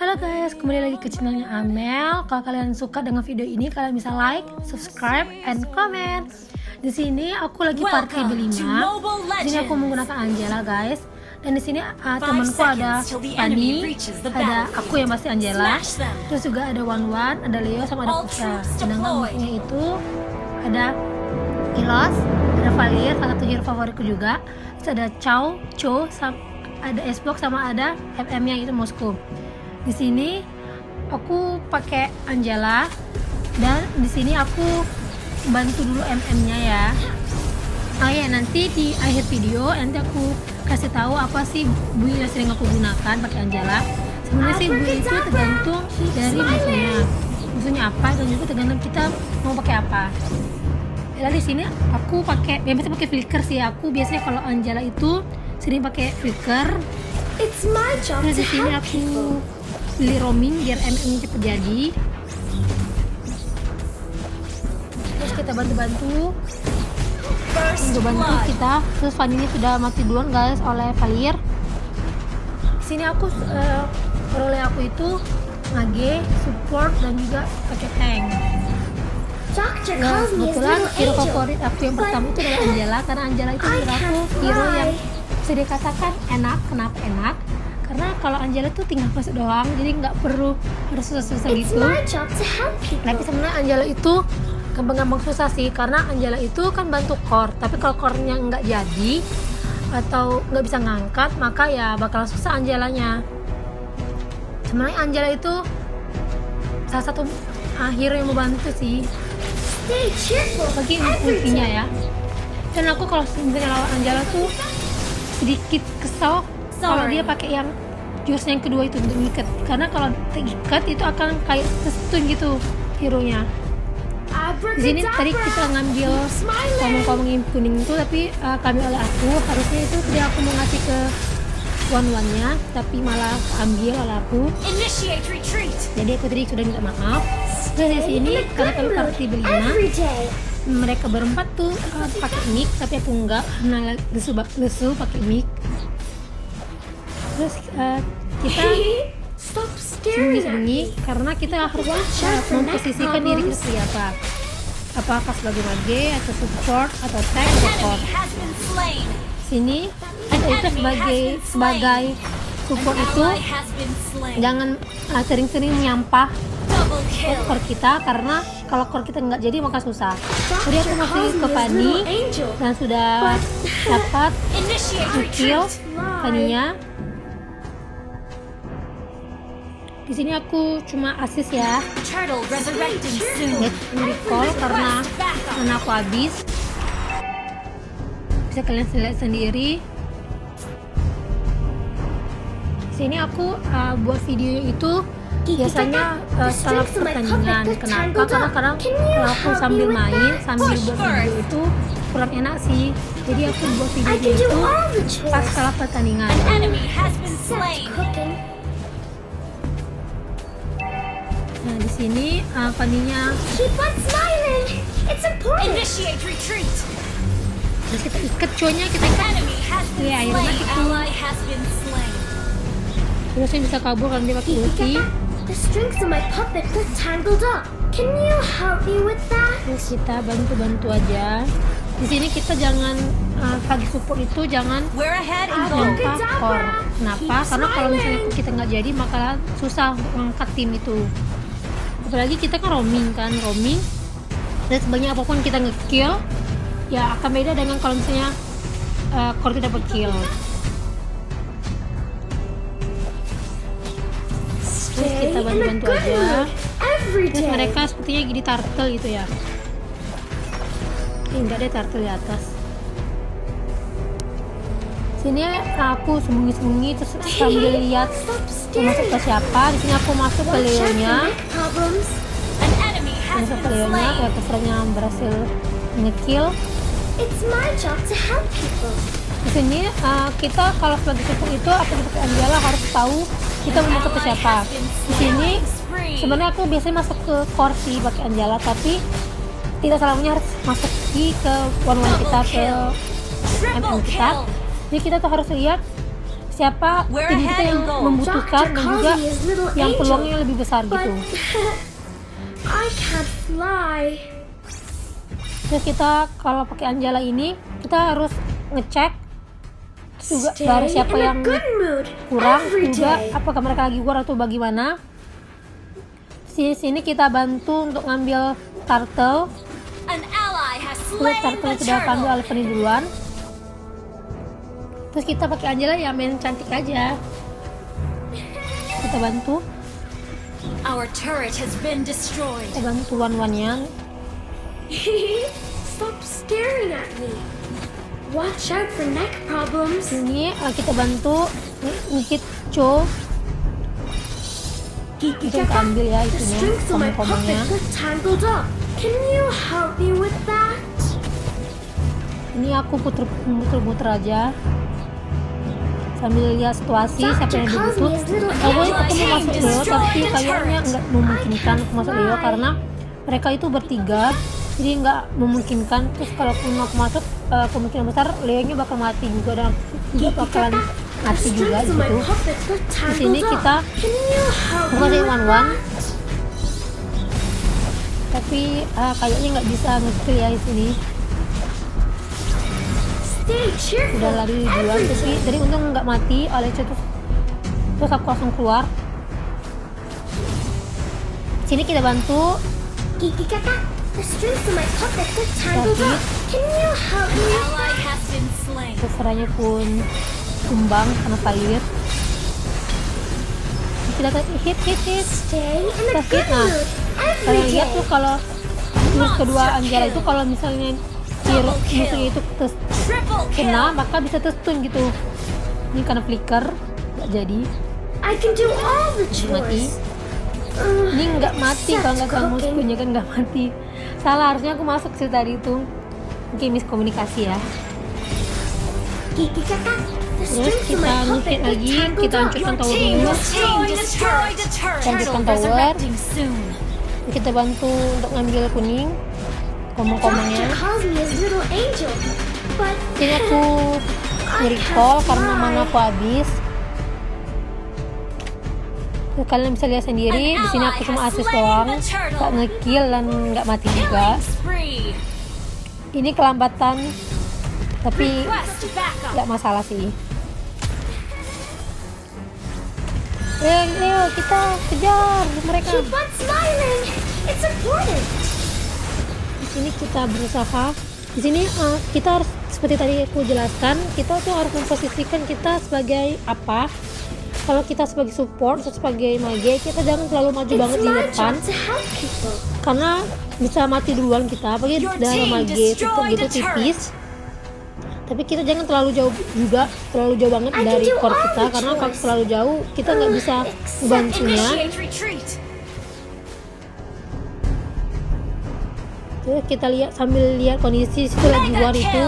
Halo guys, kembali lagi ke channelnya Amel. Kalau kalian suka dengan video ini, kalian bisa like, subscribe, and comment. Di sini aku lagi party B5. Di sini aku menggunakan Angela guys. Dan di sini temanku ada Fanny, ada aku yang pasti Angela. Terus juga ada Wan, ada Leo, sama ada Kusha. Sedangkan musuhnya itu ada Ilos, ada Valir, salah satu hero favoritku juga. Terus ada Cho, ada Xbox, sama ada FM-nya itu Moskow. Di sini aku pakai Angela dan di sini aku bantu dulu MM-nya ya. Oh ya, nanti di akhir video nanti aku kasih tahu apa sih build yang sering aku gunakan pakai Angela. Sebenarnya sih build itu tergantung dari musuhnya apa, dan juga tergantung kita mau pakai apa. Lalu di sini aku pakai, biasanya pakai flicker sih. Aku biasanya kalau Angela itu sering pakai flicker. Terus di sini aku beli roaming biar MM cepat jadi. Terus kita bantu kita. Terus Fanny ini sudah mati duluan guys oleh Valir. Sini aku role aku itu AG, support, dan juga pakai tank. Nah, kebetulan hero favorit aku yang pertama itu adalah Angela, karena Angela itu menurut aku hero yang bisa dikatakan enak. Kenapa enak? Karena kalau Angela tuh tinggal masuk doang, jadi nggak perlu harus susah-susah gitu. Tapi sebenarnya Angela itu gampang-gampang susah sih, karena Angela itu kan bantu core. Tapi kalau core-nya nggak jadi atau nggak bisa ngangkat, maka ya bakal susah Angelanya. Sebenarnya Angela itu salah satu hero yang membantu sih, bagi ultinya ya. Dan aku kalau misalnya lawan Angela tuh sedikit kesel kalau dia pakai yang jurus yang kedua itu untuk ngikat, karena kalau terikat itu akan kayak stun gitu hero-nya. Di sini tadi kita ngambil komong-komong yang kuning itu, tapi kami oleh aku, harusnya itu tadi aku mau ngasih ke Wan-nya, tapi malah ambil oleh aku. Jadi aku tadi sudah minta maaf. Terus di sini karena kami party B5, mereka berempat tuh pakai mic, tapi aku enggak, karena lesu pakai mic. Terus kita sembunyi-sembunyi karena kita harus memposisikan diri kita sebagai apa, apakah sebagai mage atau support atau tank atau core. Sini kita sebagai support itu jangan sering-sering menyampah core kita, karena kalau core kita nggak jadi maka susah. Jadi aku masih ke Fanny dan sudah dapat kill Fanny-nya. Di sini aku cuma assist ya, recall karena aku habis. Bisa kalian lihat sendiri. Di sini aku buat video itu biasanya setelah pertandingan. Kenapa? Karena kadang kalau aku sambil main sambil buat video itu kurang enak sih. Jadi aku buat video itu pas setelah pertandingan. Nah, di sini Fanny-nya terus kita ikat coynya, kita ikat ya, akhirnya itu terus bisa kabur kalau dia pakai ulti. Terus kita bantu aja. Di sini kita jangan bagi support itu jangan nyampah core. Kenapa? Karena kalau misalnya kita nggak jadi maka susah untuk mengangkat tim itu. Apalagi kita kan roaming, dan sebanyak apapun kita nge-kill ya akan beda dengan kalau misalnya core tidak dapat kill. Terus kita bantu aja. Terus mereka sepertinya gini turtle gitu ya. Enggak ada turtle di atas. Sini aku sembunyi terus sambil lihat mau masuk ke siapa. Di sini aku masuk ke Leo-nya. Kayak kesernya berhasil nge-kill. Di sini kita kalau sebagai support itu atau pakai Angela harus tahu kita mau masuk ke siapa. Di sini sebenarnya aku biasanya masuk ke core sih pakai Angela, tapi tidak selamanya harus masuk ke one kita, ke MM kita. Jadi kita tuh harus lihat siapa tim kita yang membutuhkan dan juga yang peluangnya lebih besar gitu. I can't fly. Terus kita kalau pakai Anjala ini kita harus ngecek juga dari siapa yang kurang, juga apakah mereka lagi kurang atau bagaimana. Di sini kita bantu untuk ngambil turtle. Turtle sudah ambil oleh Fanny duluan. Terus kita pakai Anjala ya main cantik aja. Kita bantu. Kita bantu one-one-nya. Stop staring at me. Watch out for neck problems. Ini kita bantu ngikit Cho. Kita ambil ya The itunya, strings of my komeng-komengnya. puppet got tangled up. Can you help me with that? Ini aku muter-muter aja sambil lihat situasi siapa yang dibutuh. Awalnya aku mau masuk Leo tapi kayaknya nggak memungkinkan aku masuk Leo karena mereka itu bertiga, jadi nggak memungkinkan. Terus kalau aku masuk kemungkinan besar Leo-nya bakal mati juga dan juga bakalan mati juga gitu. Di sini kita masih one-one, tapi kayaknya nggak bisa nge-kill ya di sini. Udah lari duluan, tapi jadi untung nggak mati oleh Cho. Terus aku langsung keluar. Sini kita bantu. Kiki kakak, the strings of my puppet got tangled up. Can you help me? Terus seranya pun tumbang karena Falir. Kita hit. Stay in Kita a hit. good Nah, mood kalian every lihat tuh day. kalau jurus kedua Anjala itu kalau misalnya hero musuhnya itu kena maka bisa stun gitu. Ini karena flicker nggak jadi I can do all the mati. chores. Ini nggak mati kalau nggak tahu musuhnya kan nggak mati. Salah, harusnya aku masuk sih tadi itu. Mungkin miskomunikasi ya. Kiki kakak, the Terus strings of kita my ngikit puppet got lagi, kita tangled up. hancurkan tower dulu. Hancurkan tower. Kita bantu untuk ngambil kuning, komeng-komengnya. Doctor calls me his little angel, but Ini aku nge-recall karena mana aku habis. Terus kalian bisa lihat sendiri, di sini aku cuma assist doang, nggak nge-kill dan nggak mati juga. Ini kelambatan, tapi nggak masalah sih. Ayo kita kejar mereka. keep on smiling. It's important. Di sini kita berusaha. Di sini kita harus seperti tadi aku jelaskan, kita tuh harus memposisikan kita sebagai apa. Kalau kita sebagai support atau sebagai mage, kita jangan terlalu maju banget It's di my depan job to help people. karena bisa mati duluan kita. Apalagi dalam mage support gitu tipis. Tapi kita jangan terlalu jauh juga, terlalu jauh banget dari core kita karena kalau terlalu jauh kita nggak bisa membantunya. Terus kita lihat sambil lihat kondisi situ lagi war itu,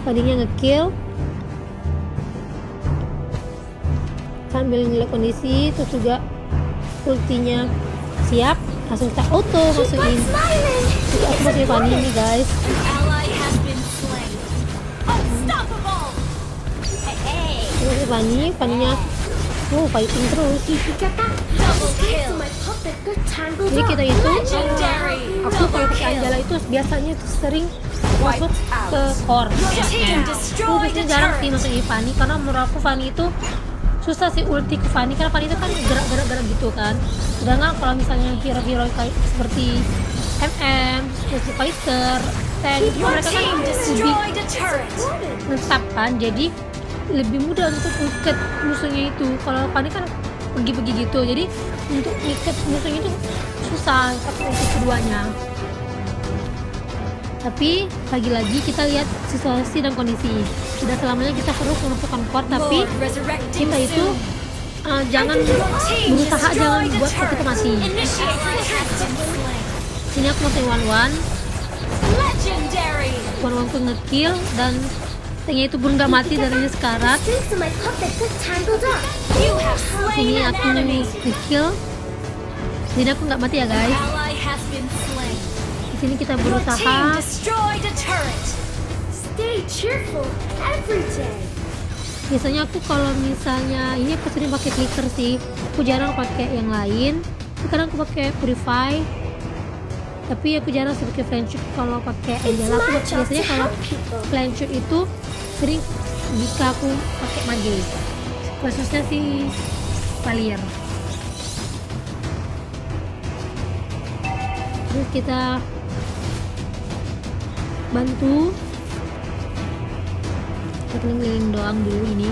tadinya nge-kill. Sambil ngeliat kondisi, terus juga ultinya siap, langsung kita auto masukin. Terus aku masukin Fanny ini guys. Terus Fanny-nya fighting terus. Kiki kakak, the strings of my puppet got tangled Jadi up. kita itu, aku kalau pakai Anjala itu biasanya tuh sering masuk ke core. Aku biasanya jarang sih masuk di Fanny karena menurut aku Fanny itu susah sih ulti ke Fanny karena Fanny itu kan gerak-gerak gitu kan. Sedangkan kalau misalnya hero-hero kayak seperti MM, seperti Fighter, Tank, itu mereka kan lebih ngetap kan, jadi lebih mudah untuk ikat musuhnya itu. Kalau Fanny kan pergi-pergi gitu, jadi untuk ikat musuhnya itu susah pakai ulti keduanya. Tapi lagi-lagi kita lihat situasi dan kondisi. Tidak selamanya kita harus memasukkan core, tapi kita itu jangan berusaha jangan buat kita mati. Sini aku masih one-one pun nge-kill dan tengnya itu pun gak mati darahnya sekarat. Strings of my puppet got tangled up. Sini aku nge-kill. Sini aku gak mati ya guys. Di sini kita berusaha. Stay cheerful every day. Biasanya aku kalau misalnya ini aku sering pakai clicker sih, aku jarang pakai yang lain. Sekarang aku pakai Purify, tapi aku jarang sih pakai Flame Shoot. Kalau pakai Angela aku biasanya kalau Flame Shoot itu sering jika aku pakai mage, khususnya si Valier. Terus kita bantu keliling doang dulu ini.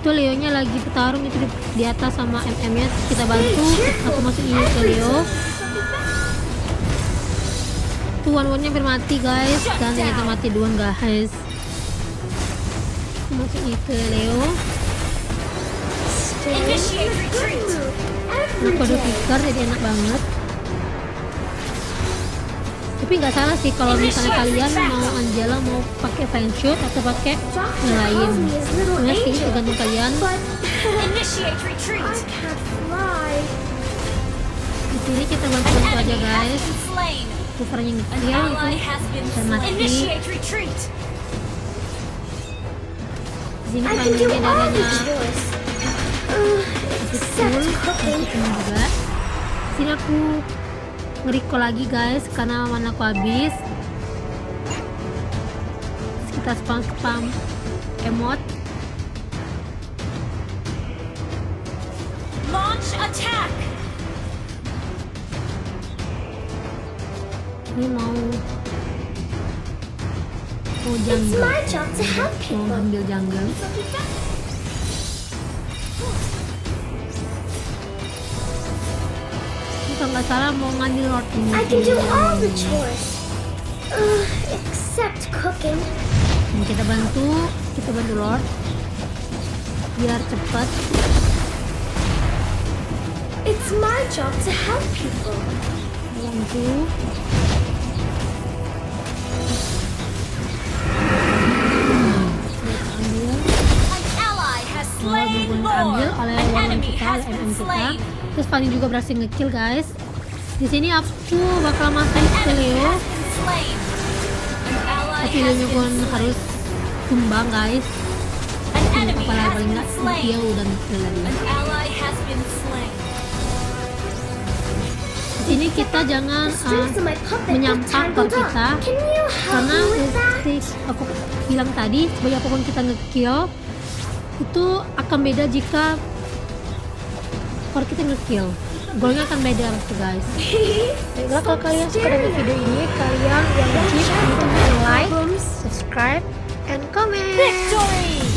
Itu Leonya lagi bertarung itu di atas sama MM nya, kita bantu. Aku masuk ini ke Leo. Tuh one-one nya bermati guys, dan ternyata mati duluan guys. Aku masuk ini ke Leo. Aku ada flicker jadi enak banget. Tapi nggak salah sih kalau misalnya kalian mau Angela mau pakai Flame Shoot atau pakai yang lain. Sebenarnya sih tergantung kalian. Di sini kita bantu-bantu aja guys. Covernya ngecil itu dan mati. Di sini panjangnya darahnya full, juga. Di sini aku nge-recall lagi guys karena mana aku habis. Terus kita spam emot. Launch attack. Ini mau It's jungle, my job to help mau people. ambil jungle. Ini kalau nggak salah mau ngambil Lord ini. I can do all the chores, except cooking. Ini kita bantu Lord biar cepat. It's my job to help people. Bantu. Ambil oleh one kita, oleh MM kita. Terus paling juga berhasil ngekill guys. Di sini aku bakal masain ke Leo. Tapi Leo pun harus tumbang guys. Apalagi paling nggak dia udah ngekill lagi. Di sini kita jangan menyampah core kita, karena seperti aku bilang tadi, sebagai apapun kita ngekill itu akan beda jika core kita ngekill, golnya akan beda tuh guys. Baiklah, kalau kalian suka dengan video ini, kalian wajib untuk like, subscribe, and comment. Victory!